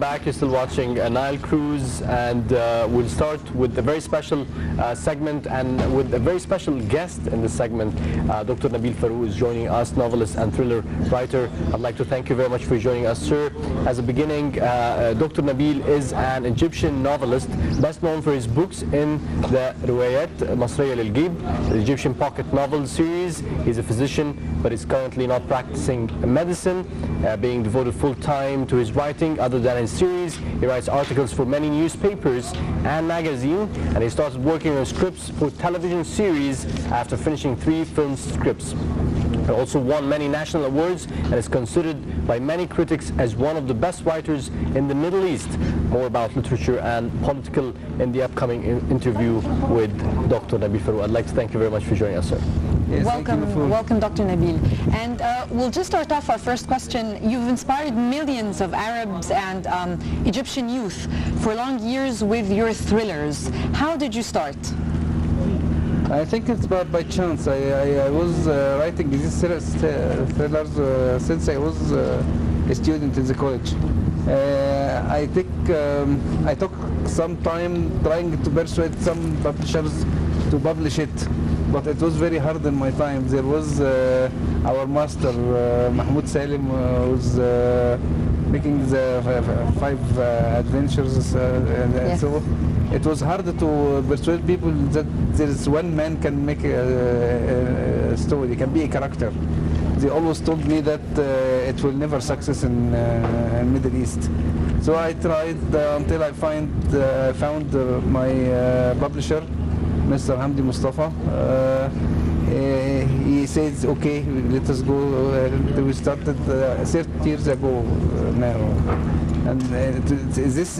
back. You're still watching Nile Cruise, and we'll start with a very special segment and with a very special guest in this segment. Dr. Nabil Farouk is joining us, novelist and thriller writer. I'd like to thank you very much for joining us, sir. As a beginning, Dr. Nabil is an Egyptian novelist, best known for his books in the روايات مصرية للجيب, the Egyptian pocket novel series. He's a physician, but is currently not practicing medicine, being devoted full-time to his writing. Other than his series, he writes articles for many newspapers and magazines, and he started working on scripts for television series after finishing 3 film scripts. He also won many national awards and is considered by many critics as one of the best writers in the Middle East. More about literature and political in the upcoming interview with Dr. Nabil Farouk. I'd like to thank you very much for joining us, sir. Yes, welcome Dr. Nabil. And we'll just start off our first question. You've inspired millions of Arabs and Egyptian youth for long years with your thrillers. How did you start? I think it's by chance. I was writing these thrillers since I was a student in the college. I took some time trying to persuade some publishers to publish it, but it was very hard in my time. There was our master, Mahmoud Salim, was making the 5 adventures, and so it was hard to persuade people that there is one man can make a story, can be a character. They always told me that it will never success in Middle East. So I tried until I found my publisher, Mr. Hamdi Mustafa. He says, okay, let us go. We started 30 years ago now. And this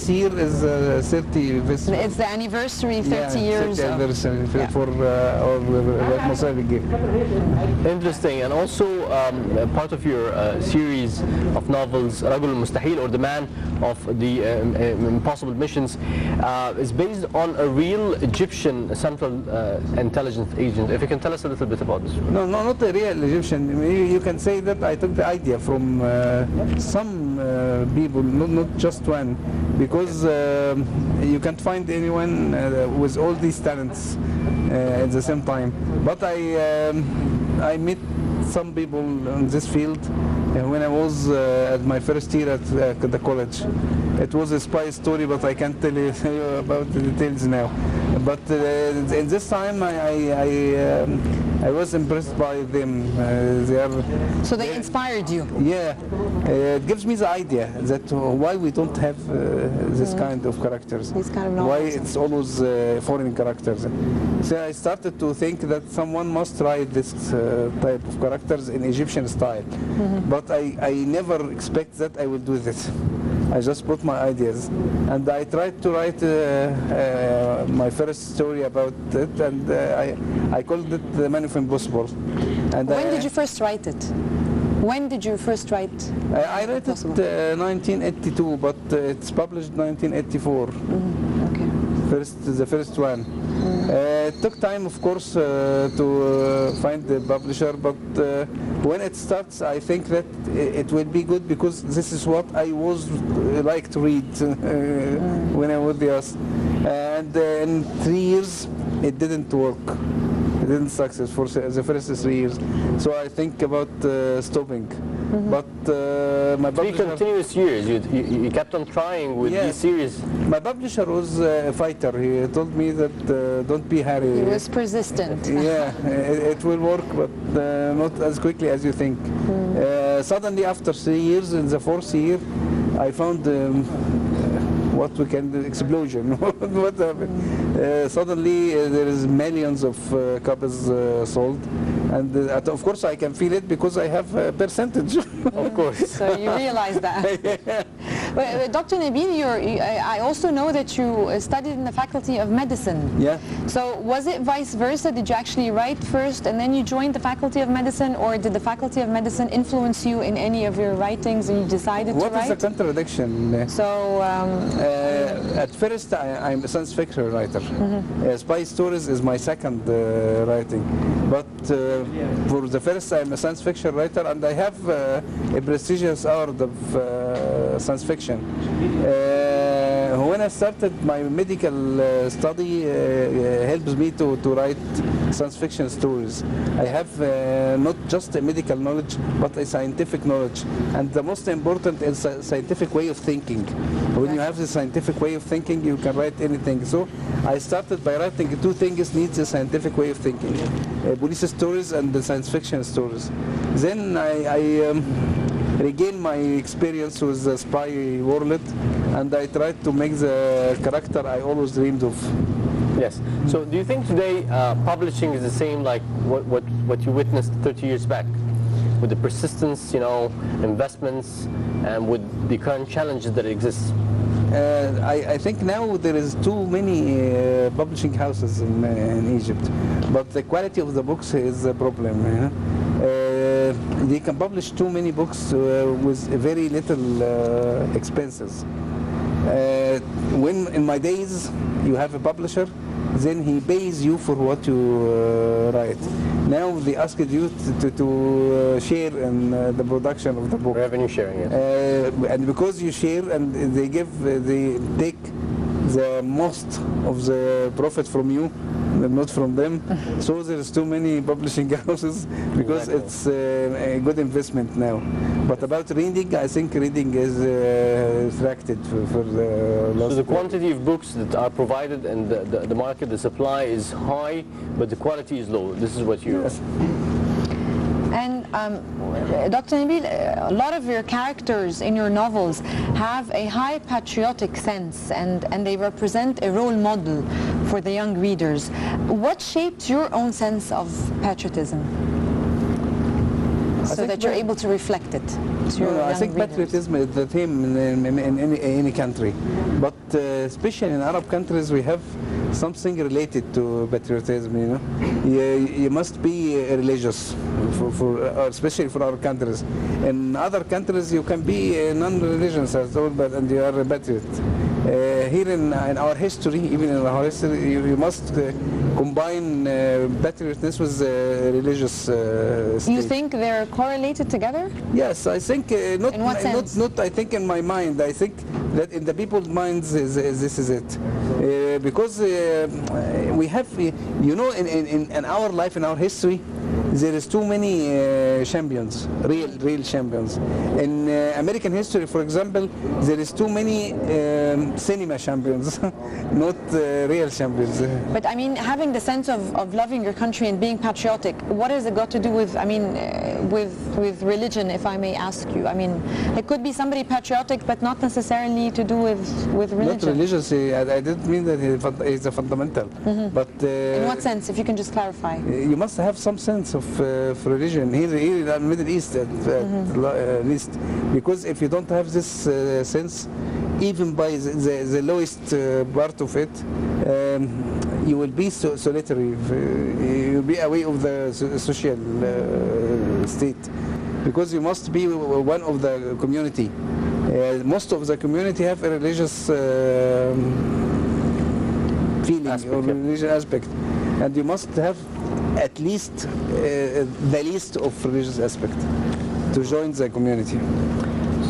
year is 30. It's the anniversary, 30 years. 30 anniversary for our Masalik. Interesting. And also part of your series of novels, Rajul al-Mustahil, or the man of the impossible missions, is based on a real Egyptian Central Intelligence agent. If you can tell us a little bit about this. No, not a real Egyptian. You can say that I took the idea from some people, not just one, because you can't find anyone with all these talents at the same time. But I met some people in this field when I was at my first year at the college. It was a spy story, but I can't tell you about the details now. But in this time, I was impressed by them. So they inspired you? Yeah. It gives me the idea that why we don't have this kind of characters. These kind of novels. Why it's always foreign characters. So I started to think that someone must write this type of characters in Egyptian style. But I never expect that I will do this. I just put my ideas, and I tried to write my first story about it, and I called it The Manifold Impossible. And when did you first write it? When did you first write? I wrote it 1982, but it's published 1984. Okay. The first one. It took time, of course, to find the publisher, but when it starts, I think that it will be good, because this is what I was like to read when I was there. And in 3 years, it didn't work. It didn't success for the first 3 years. So I think about stopping. But my publisher... 3 continuous years, you kept on trying with these series. My publisher was a fighter. He told me that don't be hurry. He was persistent. Yeah, it will work, but not as quickly as you think. Suddenly, after 3 years, in the 4th year, I found what we can do, explosion. What happened? Suddenly, there is millions of copies sold. And of course, I can feel it because I have a percentage. Of course. So you realize that. Dr. Nabil, I also know that you studied in the Faculty of Medicine. Yeah. So was it vice versa? Did you actually write first and then you joined the Faculty of Medicine, or did the Faculty of Medicine influence you in any of your writings and you decided to write? What is the contradiction? So at first, I'm a science fiction writer. Spy stories is my second writing. But for the first, I'm a science fiction writer, and I have a prestigious award of science fiction. When I started my medical study, helps me to write science fiction stories. I have not just a medical knowledge, but a scientific knowledge. And the most important is a scientific way of thinking. When you have the scientific way of thinking, you can write anything. So I started by writing two things needs a scientific way of thinking. Police stories and the science fiction stories. Then I regained my experience with the spy world, and I tried to make the character I always dreamed of. Yes. So do you think today publishing is the same like what you witnessed 30 years back? With the persistence, investments, and with the current challenges that exist? I think now there is too many publishing houses in Egypt, but the quality of the books is a problem. They can publish too many books with very little expenses. When in my days you have a publisher, then he pays you for what you write. Now they ask you to share in the production of the book. Revenue sharing, yes. And because you share and they take the most of the profit from you, not from them. So there's too many publishing houses because it's a good investment now. But about reading, I think reading is restricted for the last. So the quantity of books that are provided and the market, the supply is high, but the quality is low. This is what you. Yes. And Dr. Nabil, a lot of your characters in your novels have a high patriotic sense and they represent a role model for the young readers. What shaped your own sense of patriotism so that you're able to reflect it to your young I think readers? patriotism is the theme in any country, but especially in Arab countries we have something related to patriotism. You must be religious, especially for our countries. In other countries you can be non-religious as well, and you are a patriot. Here in our history, even in our history, you must combine patriotism with religious state. You think they're correlated together? Yes, I think not. In what sense? Not. I think in my mind. I think that in the people's minds, this is it. Because we have, in our life, in our history, there is too many champions, real champions. In American history, for example, there is too many cinema champions, not real champions. But I mean, having the sense of loving your country and being patriotic, what has it got to do with, with religion, if I may ask you? I mean, it could be somebody patriotic, but not necessarily to do with religion. Not religious. I didn't mean that it's a fundamental. But in what sense, if you can just clarify? You must have some sense of religion here in the Middle East, at least, because if you don't have this sense, even by the lowest part of it, you will be solitary. You will be away of the social state, because you must be one of the community. Most of the community have a religious feeling or religious aspect, and you must have at least the least of religious aspect to join the community.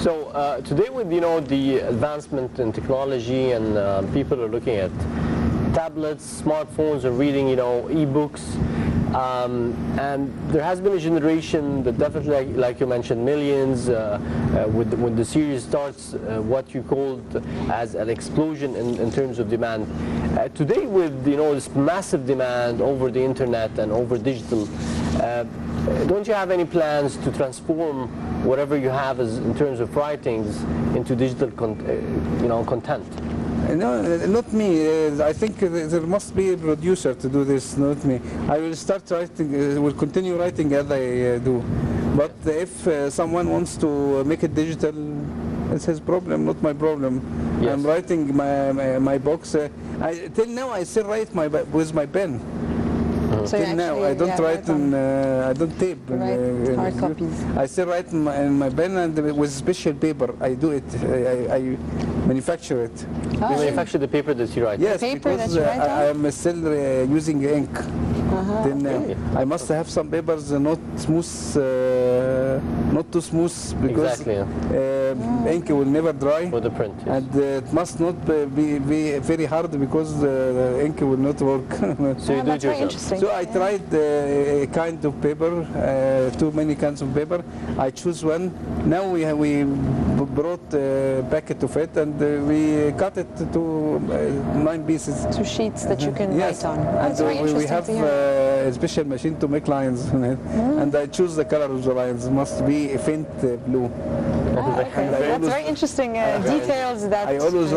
So today with the advancement in technology and people are looking at tablets, smartphones, are reading e-books, and there has been a generation that definitely, like you mentioned, millions. When the series starts, what you called as an explosion in terms of demand. Today, with this massive demand over the internet and over digital, don't you have any plans to transform whatever you have in terms of writings into digital content? No, not me. I think there must be a producer to do this, not me. I will start writing, will continue writing as I do. But if someone wants to make it digital, it's his problem, not my problem. Yes. I'm writing my books. Till now, I still write with my pen. So Till now, I don't write I don't tape. Hard copies. I still write in my pen and with special paper. I do it. I manufacture it. Oh. You manufacture the paper that you write? Yes, paper because that you write on? I am still using ink. Till now, Okay. I must have some papers not smooth, not too smooth, because Exactly, ink will never dry. For the print, yes. And it must not be very hard because the ink will not work. So you do That's it very yourself. interesting. So I tried a kind of paper, too many kinds of paper. I choose one. Now we brought a packet of it and we cut it to 9 pieces. 2 sheets that you can Yes, write on. and That's very we interesting have to hear. a special machine to make lines, and I choose the color of the lines. Must be a faint blue. Okay. And I That's always- very interesting details that I always